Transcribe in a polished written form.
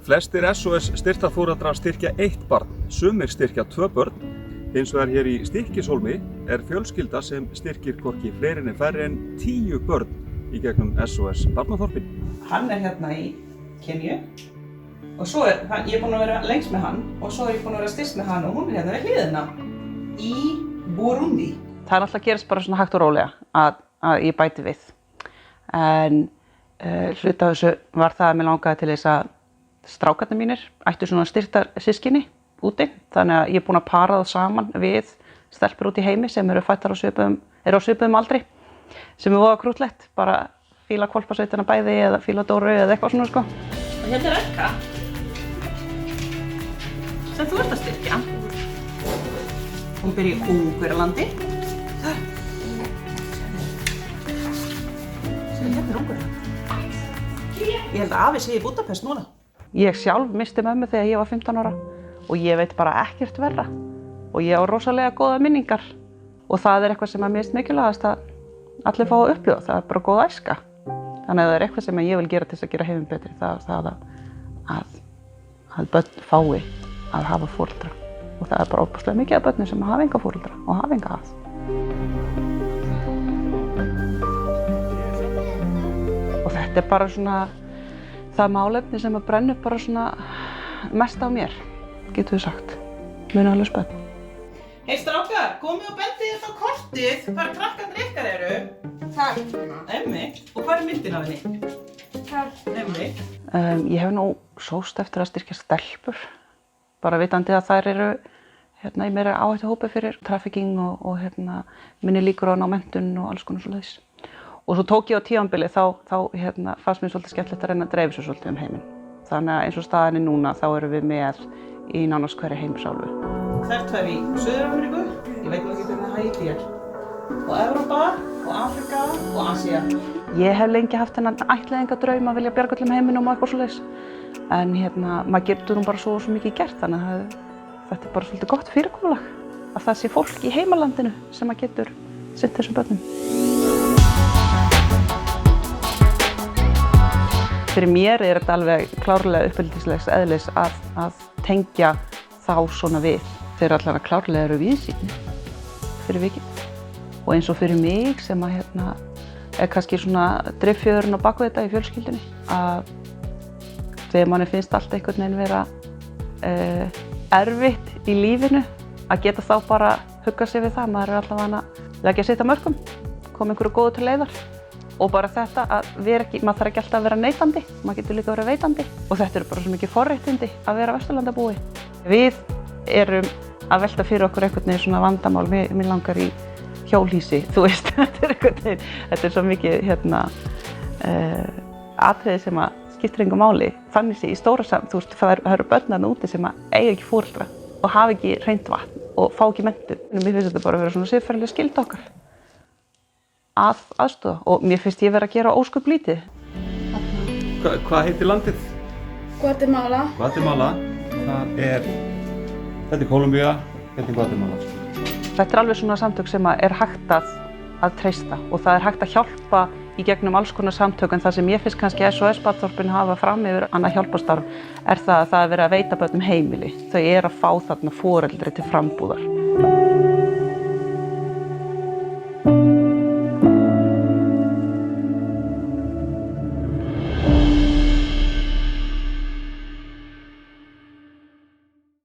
Flestir SOS styrktarforeldrar styrkja 1 barn, sumir styrkja 2 börn. Hins vegar hér í Stykkishólmi er fjölskylda sem styrkir hvorki fleiri né færri en 10 börn í gegnum SOS barnaþorpin. Hann er hérna í Kenju og svo ég er búin að vera lengst með hann og svo er ég búin að vera styrst með hann og hún er hérna við hliðina í Burundi. Það er alltaf að gerast bara svona hægt og rólega að ég bæti við. En hluti af þessu var það að mér langaði til þess að strákarnir mínir ættu svona styrktar systkini úti. Þannig að ég er búin að para það saman við stelpur út í heimi sem eru fættar á svipuðum aldri. Sem er voða krúttlegt, bara fíla hvolpasveitina bæði eða fíla Dóru eða eitthvað svona sko. Og hérna er Erka sem þú ert að styrkja. Hún býr í Ungverjalandi. Hérna er Ungverjaland. Ég held að afi sé í Budapest núna. Ég sjálf missti mömmu þegar ég var 15 ára og ég veit bara ekkert verra. Og ég á rosalega góða minningar. Og það er eitthvað sem er mest mikilvægast að allir fá að upplifa. Það er bara góð æska. Þannig að það er eitthvað sem ég vil gera til þess að gera heiminn betri. Það að börn fái að hafa foreldra. Og það er bara óbúslega mikið af börnum sem hafa enga foreldra og hafa enga að. Og þetta er bara svona það málefni sem að brenna bara svona mest á mér, getur við sagt. Munaðarlaus börn. Hei strákar, komið og bendið þetta á kortið, hvar krakkarnir ykkar eru. Takk. Emmi, og hvað er myndin af henni? Takk. Emmi. Ég hef nú sóst eftir að styrkja stelpur, bara vitandi að þær eru í meira áhættuhópi fyrir trafficking og minni líkur á að ná menntun og alls konar svoleiðis. Og svo tók ég á tímabili þá fannst mér svolítið skemmtilegt að reyna að dreifa svo svolítið heiminn. Þannig að eins og staðan er núna þá erum við með í nánast hverri heimsálfu. Þær tvær í Suður-Ameríku, ég veit ekki hvernig Haítí er, og Evrópa, og Afrika og Asía. Ég hef lengi haft þennan ættleiðinga draum að vilja bjarga öllum heiminum og eitthvað svoleiðis. En maður getur nú bara svo mikið gert, þannig að þetta er bara svolítið gott fyrirkomulag. Að það sé fólk í heimalandinu sem að getur sinnt þessum börnum. Fyrir mér er þetta alveg klárlega uppeldislegs eðlis að tengja þá svona við. Þeir allavega klárlega eru víðsýnir fyrir vikið. Og eins og fyrir mig sem að er kannski svona driffjöðurinn á baku þetta í fjölskyldunni. Að þegar manni finnst allt einhvern veginn vera erfitt í lífinu, að geta þá bara hugga sig við það. Maður er allavega að leggja sitt af mörkum, koma einhverju góðu til leiðar. Og bara þetta að maður þarf ekki alltaf að vera neitandi, maður getur líka að vera veitandi. Og þetta eru bara svo mikið forréttindi að vera Vesturlandabúi. Við erum að velta fyrir okkur einhvern veginn svona vandamál. Mér langar í hjólhýsi, þú veist, þetta er svo mikið atriði sem að skiptir engu máli. Þannig sé í stóra þú veist, það eru börn þarna úti sem að eiga ekki foreldra og hafa ekki hreint vatn og fá ekki menntun. Mér finnst þetta bara að vera svona siðferðileg skylda okkar að aðstoða og mér finnst ég vera að gera ósköp lítið. Hvað heitir landið? Guatemala. Guatemala. Þetta er Kólumbía, þetta er Guatemala. Þetta er alveg svona samtök sem er hægt að treysta og það er hægt að hjálpa í gegnum alls konar samtök, en það sem ég finnst kannski SOS barnaþorpin hafa fram yfir annað hjálparstarf er það að það er verið að veita börnum heimili. Þau eru að fá þarna foreldri til frambúðar.